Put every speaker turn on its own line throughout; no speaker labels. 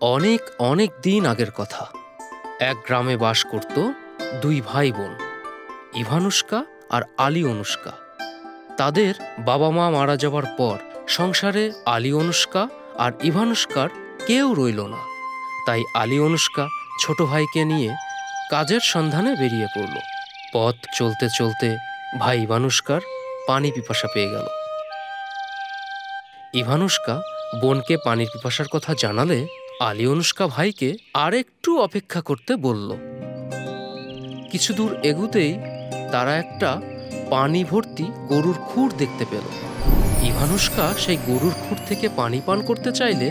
অনেক অনেক দিন আগের কথা। এক গ্রামে বাস করত দুই ভাই বোন, ইভানুষ্কা আর আলিয়নুষ্কা। তাদের বাবা মা মারা যাওয়ার পর সংসারে আলিয়নুষ্কা আর ইভানুষ্কার কেউ রইল না। তাই আলিয়নুষ্কা ছোট ভাইকে নিয়ে কাজের সন্ধানে বেরিয়ে পড়ল। পথ চলতে চলতে ভাই ইভানুষ্কার পানি পিপাসা পেয়ে গেল। ইভানুষ্কা বোনকে পানির পিপাসার কথা জানালে আলিয়নুষ্কা ভাইকে আর একটু অপেক্ষা করতে বলল। কিছু দূর এগুতেই তারা একটা পানি ভর্তি গরুর খুর দেখতে পেল। ইভানুষ্কা সেই গরুর খুর থেকে পানি পান করতে চাইলে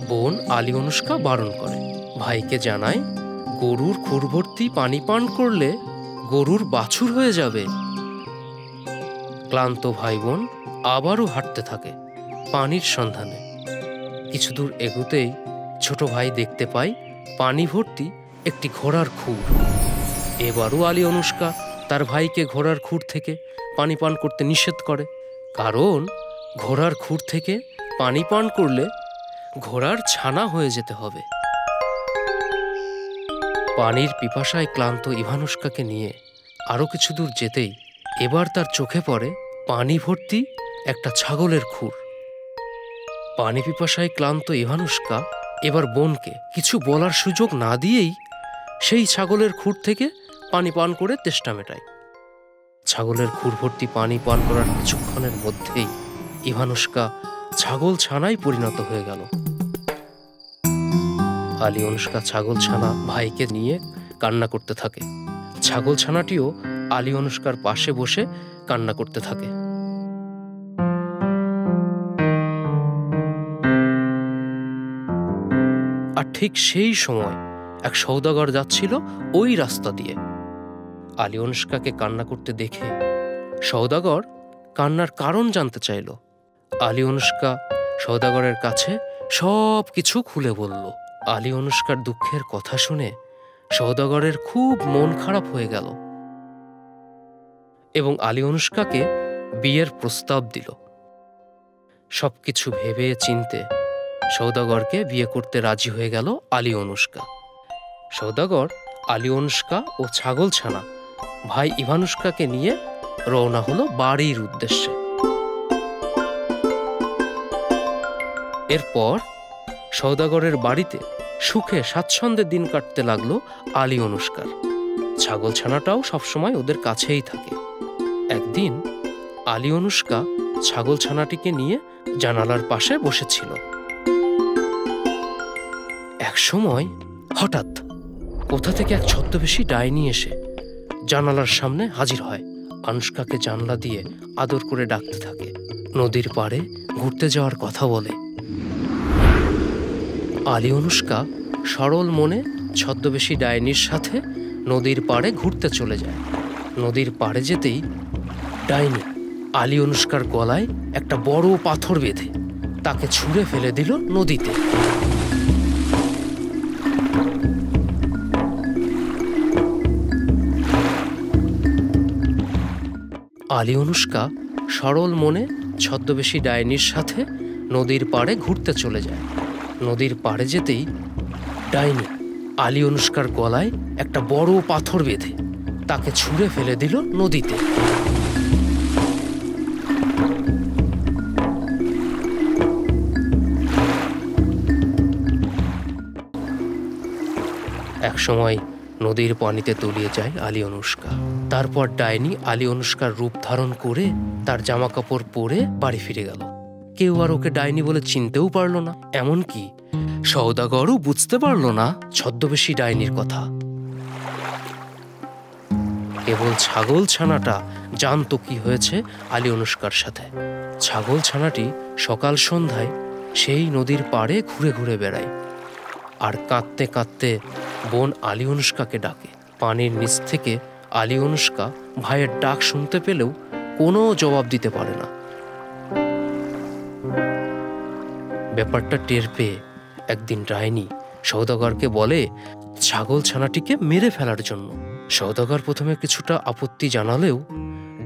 বোন আলিয়নুষ্কা বারণ করে। ভাইকে জানায় গরুর খুর ভর্তি পানি পান করলে গরুর বাছুর হয়ে যাবে। ক্লান্ত ভাই বোন আবারও হাঁটতে থাকে পানির সন্ধানে। কিছু দূর এগুতেই ছোট ভাই দেখতে পায় পানি ভর্তি একটি ঘোড়ার খুর। এবারও আলিয়নুষ্কা তার ভাইকে ঘোড়ার খুর থেকে পানি পান করতে নিষেধ করে, কারণ ঘোড়ার খুর থেকে পানি পান করলে ঘোড়ার ছানা হয়ে যেতে হবে। পানির পিপাসায় ক্লান্ত ইভানুষ্কাকে নিয়ে আরও কিছু দূর যেতেই এবার তার চোখে পড়ে পানি ভর্তি একটা ছাগলের খুর। পানি পিপাসায় ক্লান্ত ইভানুষ্কা এবার বোনকে কিছু বলার সুযোগ না দিয়েই সেই ছাগলের খুর থেকে পানি পান করে তেষ্টা মেটায়। ছাগলের খুর ভর্তি পানি পান করার কিছুক্ষণের মধ্যেই ইভানুষ্কা ছাগল ছানায় পরিণত হয়ে গেল। আলিয়নুষ্কা ছাগল ছানা ভাইকে নিয়ে কান্না করতে থাকে। ছাগল ছানাটিও আলিয়নুষ্কার পাশে বসে কান্না করতে থাকে। আর ঠিক সেই সময় এক সওদাগর যাচ্ছিল ওই রাস্তা দিয়ে। আলিয়নুষ্কাকে কান্না করতে দেখে সওদাগর কান্নার কারণ জানতে চাইল। আলিয়নুষ্কা সওদাগরের কাছে সব কিছু খুলে বলল। আলিয়নুষ্কার দুঃখের কথা শুনে সওদাগরের খুব মন খারাপ হয়ে গেল এবং আলিয়নুষ্কাকে বিয়ের প্রস্তাব দিল। সবকিছু ভেবে চিনতে সওদাগরকে বিয়ে করতে রাজি হয়ে গেল আলিয়নুষ্কা। সওদাগর আলিয়নুষ্কা ও ছাগল ছানা ভাই ইভানুষ্কাকে নিয়ে রওনা হলো বাড়ির উদ্দেশ্যে। এরপর সওদাগরের বাড়িতে সুখে স্বাচ্ছন্দ্যে দিন কাটতে লাগলো আলিয়নুষ্কার। ছাগল ছানাটাও সবসময় ওদের কাছেই থাকে। একদিন আলিয়নুষ্কা ছাগল ছানাটিকে নিয়ে জানালার পাশে বসেছিল। এক সময় হঠাৎ কোথা থেকে এক ছদ্মবেশী ডাইনি এসে জানালার সামনে হাজির হয়। আনুষ্কাকে জানলা দিয়ে আদর করে ডাকতে থাকে, নদীর পাড়ে ঘুরতে যাওয়ার কথা বলে। আলিয়নুষ্কা সরল মনে ছদ্মবেশী ডাইনির সাথে নদীর পাড়ে ঘুরতে চলে যায়। নদীর পাড়ে যেতেই ডাইনি আলিয়নুষ্কার গলায় একটা বড় পাথর বেঁধে তাকে ছুঁড়ে ফেলে দিল নদীতে। আলিয়নুষ্কা সরল মনে ছদ্মবেশী ডাইনির সাথে নদীর পাড়ে ঘুরতে চলে যায়। নদীর পাড়ে যেতেই ডাইনি আলিয়নুষ্কার গলায় একটা বড় পাথর বেঁধে তাকে ছুঁড়ে ফেলে দিল নদীতে। একসময় নদীর পানিতে তলিয়ে যায় আলিয়নুষ্কা। তারপর ডাইনি আলিয়নুষ্কার রূপ ধারণ করে তার জামা কাপড় পরে বাড়ি ফিরে গেল। কেউ আর ওকে ডাইনি বলে চিনতেও পারল না, এমনকি সওদাগরও বুঝতে পারল না ছদ্মবেশী ডাইনির কথা। কেবল ছাগল ছানাটা জানতো কি হয়েছে আলিয়নুষ্কার সাথে। ছাগল ছানাটি সকাল সন্ধ্যায় সেই নদীর পাড়ে ঘুরে ঘুরে বেড়ায় আর কাঁদতে কাঁদতে বোন আলিয়নুষ্কাকে ডাকে। পানির নিচ থেকে আলিয়নুষ্কা ভাইয়ের ডাক শুনতে পেলেও কোনো জবাব দিতে পারে না। ব্যাপারটা টের পেয়ে একদিন ডাইনি সওদাগরকে বলে ছাগল ছানাটিকে মেরে ফেলার জন্য। সওদাগর প্রথমে কিছুটা আপত্তি জানালেও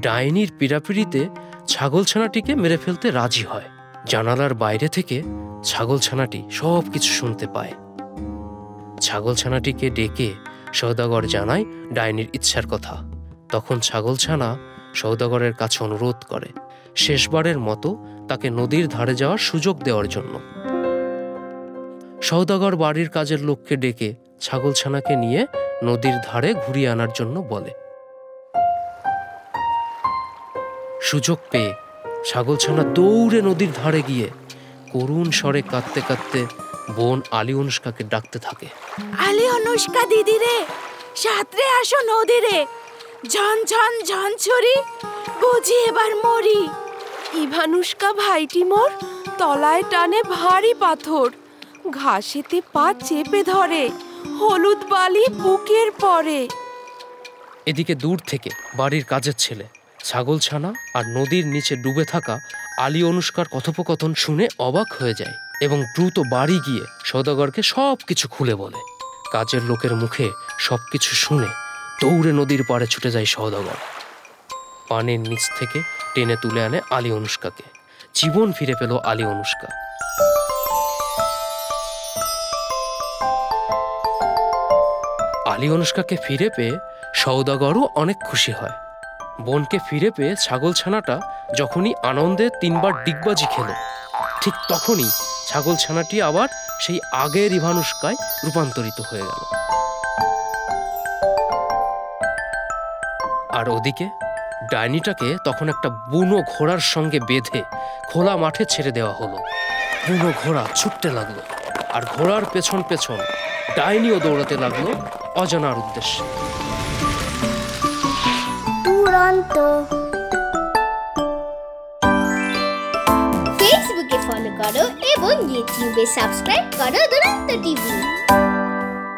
ডাইনির পীড়াপিড়িতে ছাগল ছানাটিকে মেরে ফেলতে রাজি হয়। জানালার বাইরে থেকে ছাগল ছানাটি সব কিছু শুনতে পায়। ছাগলছানাটিকে ডেকে সওদাগর জানায় ডাইনির ইচ্ছার কথা। তখন ছাগলছানা সওদাগরের কাছে অনুরোধ করে শেষবারের মতো তাকে নদীর ধারে যাওয়ার সুযোগ দেওয়ার জন্য। সওদাগর বাড়ির কাজের লোককে ডেকে ছাগলছানাকে নিয়ে নদীর ধারে ঘুরিয়ে আনার জন্য বলে। সুযোগ পেয়ে ছাগলছানা দৌড়ে নদীর ধারে গিয়ে করুণ স্বরে কাঁদতে কাঁদতে বোন আলী অনুষ্কাকে ডাকতে থাকে।
আলী অনুষ্কা দিদি রে, সাঁতরে আসো নদীরে, ঝন ঝন ঝন ছুরি, বুঝি এবার মরি। ইভানুষ্কা ভাইটি মোর তলায় টানে ভারী পাথর, ঘাসেতে পা চেপে ধরে, হলুদ বালি বুকের পরে।
এদিকে দূর থেকে বাড়ির কাজের ছেলে ছাগলছানা আর নদীর নিচে ডুবে থাকা আলী অনুষ্কার কথোপকথন শুনে অবাক হয়ে যায় এবং দ্রুত বাড়ি গিয়ে সওদাগরকে সবকিছু খুলে বলে। কাজের লোকের মুখে সবকিছু শুনে দৌড়ে নদীর পাড়ে ছুটে যায় সওদাগর। পানির নিচ থেকে টেনে তুলে আনে আলী অনুষ্কাকে। জীবন ফিরে পেল আলী অনুষ্কা। আলী অনুষ্কাকে ফিরে পেয়ে সওদাগরও অনেক খুশি হয়। বোনকে ফিরে পেয়ে ছাগলছানাটা যখনই আনন্দে 3 বার ডিগবাজি খেল, ঠিক তখনই ছাগলছানাটি আবার সেই আগের ইভানুষ্কায় রূপান্তরিত হয়ে গেল। আর ওদিকে ডাইনিটাকে তখন একটা বুনো ঘোড়ার সঙ্গে বেঁধে খোলা মাঠে ছেড়ে দেওয়া হলো। বুনো ঘোড়া ছুটতে লাগলো আর ঘোড়ার পেছন পেছন ডাইনিও দৌড়াতে লাগলো অজানার উদ্দেশ্যে।
ফেসবুকে ফলো করো এবং ইউটিউবে সাবস্ক্রাইব করো দুরন্ত টিভি।